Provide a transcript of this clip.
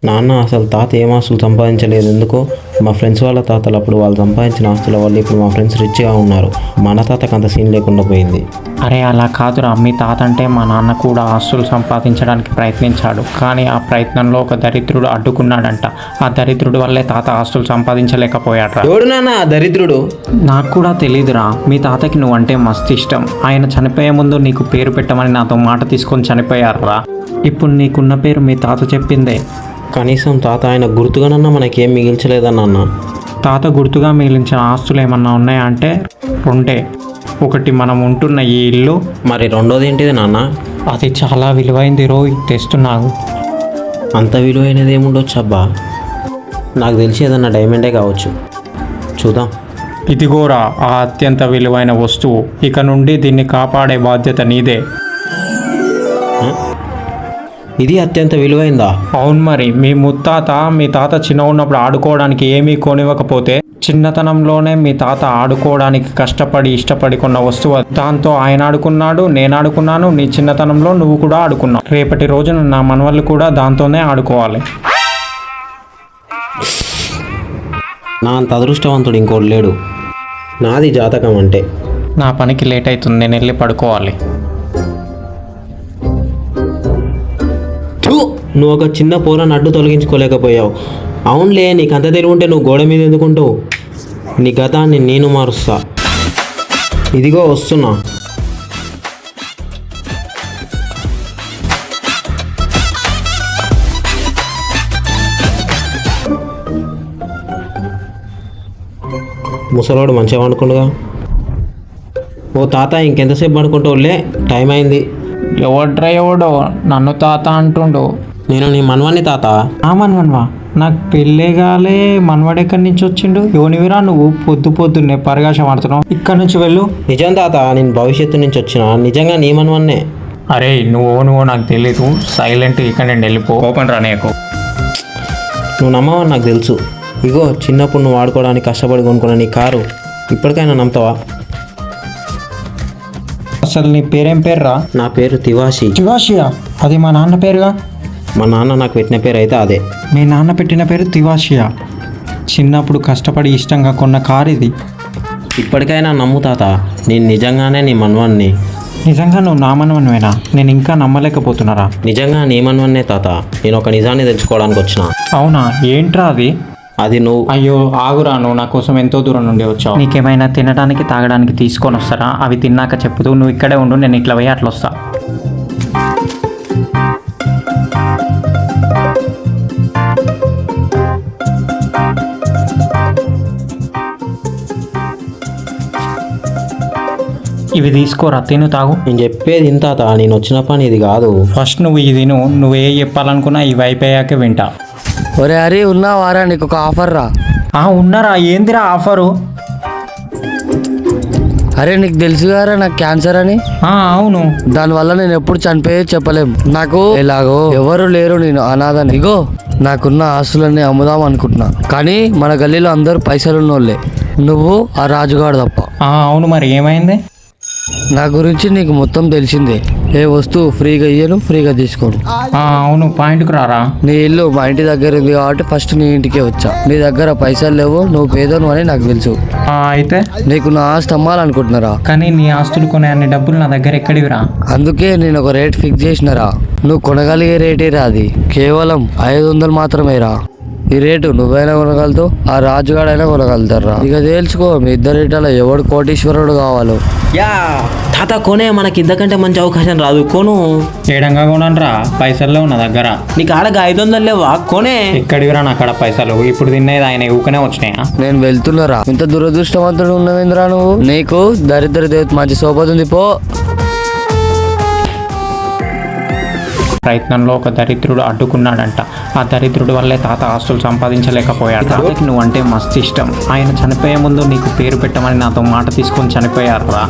నాన్న అసలు తాత ఏం ఆస్తులు సంపాదించలేదు. ఎందుకో మా ఫ్రెండ్స్ వాళ్ళ తాతలు అప్పుడు వాళ్ళు సంపాదించిన ఆస్తుల వల్ల ఇప్పుడు మా ఫ్రెండ్స్ రిచ్గా ఉన్నారు. మన తాతకు అంత సీన్ లేకుండా పోయింది. అరే అలా కాదురా, మీ తాత అంటే మా నాన్న కూడా ఆస్తులు సంపాదించడానికి ప్రయత్నించాడు. కానీ ఆ ప్రయత్నంలో ఒక దరిద్రుడు అడ్డుకున్నాడంట. ఆ దరిద్రుడి వల్లే తాత ఆస్తులు సంపాదించలేకపోయాడ్రా. ఎవడు నాన్న దరిద్రుడు? నాకు కూడా తెలీదురా. మీ తాతకి నువ్వంటే మస్తు ఇష్టం. ఆయన చనిపోయే ముందు నీకు పేరు పెట్టమని నాతో మాట తీసుకొని చనిపోయారా. ఇప్పుడు నీకున్న పేరు మీ తాత చెప్పిందే. కనీసం తాత ఆయన గుర్తుగానన్నా మనకేం మిగిల్చలేదన్న. తాత గుర్తుగా మిగిలించిన ఆస్తులు ఏమన్నా ఉన్నాయా అంటే రెండే. ఒకటి మనం ఉంటున్న ఈ ఇల్లు. మరి రెండోది ఏంటిది నాన్న? అది చాలా విలువైంది రోయ్, తెస్తున్నావు. అంత విలువైనది ఏముండొచ్చు అబ్బా? నాకు తెలిసి ఏదన్నా డైమండే కావచ్చు. చూద్దాం. ఇదిగోరా ఆ అత్యంత విలువైన వస్తువు. ఇక నుండి దీన్ని కాపాడే బాధ్యత నీదే. ఇది అత్యంత విలువైందా? అవును మరి. మీ తాత చిన్న ఉన్నప్పుడు ఆడుకోవడానికి ఏమీ కొనివ్వకపోతే చిన్నతనంలోనే మీ తాత ఆడుకోవడానికి కష్టపడి ఇష్టపడి కొన్న వస్తువు. దాంతో ఆయన ఆడుకున్నాడు, నేను ఆడుకున్నాను. నీ చిన్నతనంలో నువ్వు కూడా ఆడుకున్నావు. రేపటి రోజున నా మనవళ్ళు కూడా దాంతోనే ఆడుకోవాలి. నా అంత అదృష్టవంతుడు ఇంకోటి లేడు. నాది జాతకం అంటే. నా పనికి లేట్ అవుతుంది, నేను వెళ్ళి పడుకోవాలి. నువ్వు ఒక చిన్న పోరాన్ని అడ్డు తొలగించుకోలేకపోయావు. అవునులే, నీకు అంత తెలివి ఉంటే నువ్వు గోడ మీద ఎందుకుంటావు? నీ గతాన్ని నేను మారుస్తా. ఇదిగో వస్తున్నా. ముసలోడు మంచిగా అనుకుంటుగా. ఓ తాత, ఇంకెంతసేపు పడుకుంటావులే, టైం అయింది. ఎవడో నన్ను తాత అంటుండు. నేను నీ మనవాణ్ణి తాత. ఆ మనవన్వా? నాకు పెళ్ళే కాలే, మనవాడు ఎక్కడి నుంచి వచ్చిండు? యోనివిరా నువ్వు పొద్దున్నే పరిగాశం ఆడుతున్నావు. ఇక్కడి నుంచి వెళ్ళు. నిజం తాత, నేను భవిష్యత్తు నుంచి వచ్చిన. నిజంగా నీ మనవన్నే. అరే నువ్వు నాకు తెలీదు. సైలెంట్ ఇక్కడ నేను వెళ్ళిపో. కోపం రా నీకు. నువ్వు నమ్మవని నాకు తెలుసు. ఇగో చిన్నప్పుడు నువ్వు ఆడుకోవడానికి కష్టపడి కొనుక్కున్న నీ కారు ఇప్పటికైనా నమ్ముతావా? అసలు నీ పేరేం పేరురా? నా పేరు తివాషి. తివాషియా? అది మా నాన్న పేరుగా. మా నాన్న నాకు పెట్టిన పేరు అయితే అదే. మీ నాన్న పెట్టిన పేరు తివాషియా? చిన్నప్పుడు కష్టపడి ఇష్టంగా కొన్న కారు ఇది. ఇప్పటికైనా నమ్ము తాత, నేను నిజంగానే నీ మనవాణ్ణి. నిజంగా నువ్వు నా మనవన్వేనా? నేను ఇంకా నమ్మలేకపోతున్నారా. నిజంగా నీ మనవన్నే తాత. నేను ఒక నిజాన్ని తెలుసుకోవడానికి వచ్చిన. అవునా? ఏంట్రా అది? అది నువ్వు. అయ్యో ఆగురా, నువ్వు నా కోసం ఎంతో దూరం నుండి వచ్చావు. నీకేమైనా తినడానికి తాగడానికి తీసుకొని వస్తారా? అవి తిన్నాక చెప్పుతూ నువ్వు ఇక్కడే ఉండు, నేను ఇట్లా పోయి అట్లా వస్తా. ఇవి తీసుకోరా, తిను, తాగు. నేను చెప్పేది ఇంత తాత, నేను వచ్చిన పని ఇది కాదు. ఫస్ట్ నువ్వు ఇది నువ్వే చెప్పాలనుకున్నా ఇవి అయిపోయాకే వింటా. ఒరే హరి, ఉన్నావారా? నీకు ఒక ఆఫర్ రా. ఉన్నారా? ఏందిరా ఆఫరు? అరే నీకు తెలుసు కదా నాకు క్యాన్సర్ అని. అవును. దానివల్ల నేను ఎప్పుడు చనిపోయేది చెప్పలేం. నాకు ఎలాగో ఎవరు లేరు, నేను అనాథని. ఇగో నాకున్న ఆస్తులన్నీ అమ్ముదాం అనుకుంటున్నా, కానీ మన గల్లీలో అందరూ పైసలున్నోళ్ళే, నువ్వు ఆ రాజుగాడు తప్ప. అవును, మరి ఏమైంది? నా గురించి నీకు మొత్తం తెలిసిందే. ఏ వస్తువు ఫ్రీగా ఇయ్యను, ఫ్రీగా తీసుకోను. అవును, పాయింట్కి రారా. నీ ఇల్లు మా ఇంటి దగ్గర ఉంది కాబట్టి ఫస్ట్ నీ ఇంటికే వచ్చా. నీ దగ్గర పైసలు లేవు, నువ్వు పేదోను అని నాకు తెలుసు. అయితే నీకు నా ఆస్తి అమ్మాలనుకుంటున్నారా? కానీ నీ ఆస్తులు కొనే అన్ని డబ్బులు నా దగ్గర ఎక్కడివిరా? అందుకే నేను ఒక రేట్ ఫిక్స్ చేసినరా. నువ్వు కొనగలిగే రేటేరా, అది కేవలం 500 మాత్రమేరా. ఈ రేటు నువ్వైనా కొనగలుగుతావు, ఆ రాజుగాడైనా కొనగలుగుతారా. ఇక తేల్చుకో, మీ ఇద్దరు రేటాలో ఎవడు కోటీశ్వరుడు కావాలో. యా తాత, కొనే. మనకి ఇంతకంటే మంచి అవకాశం రాదు. కొను. ఏడంగా కొనరా, పైసల్లో ఉన్న దగ్గర. నీకు ఆడగా 500 లేవా? కొనే. ఎక్కడివిరా నా కాడ పైసలు? ఇప్పుడు తినేది ఆయన ఊకనే వచ్చినాయా? నేను వెళ్తున్నారా. ఇంత దురదృష్టవంతుడు ఉన్నవేంద్రా నువ్వు. నీకు దరిద్ర దేవత మంచి సోపతుంది, పో. ప్రయత్నంలో ఒక దరిద్రుడు అడ్డుకున్నాడంట. ఆ దరిద్రుడి వల్లే తాత ఆస్తులు సంపాదించలేకపోయాడు. తాతకి నువ్వంటే మస్తు ఇష్టం. ఆయన చనిపోయే ముందు నీకు పేరు పెట్టమని నాతో మాట తీసుకొని చనిపోయారు రా.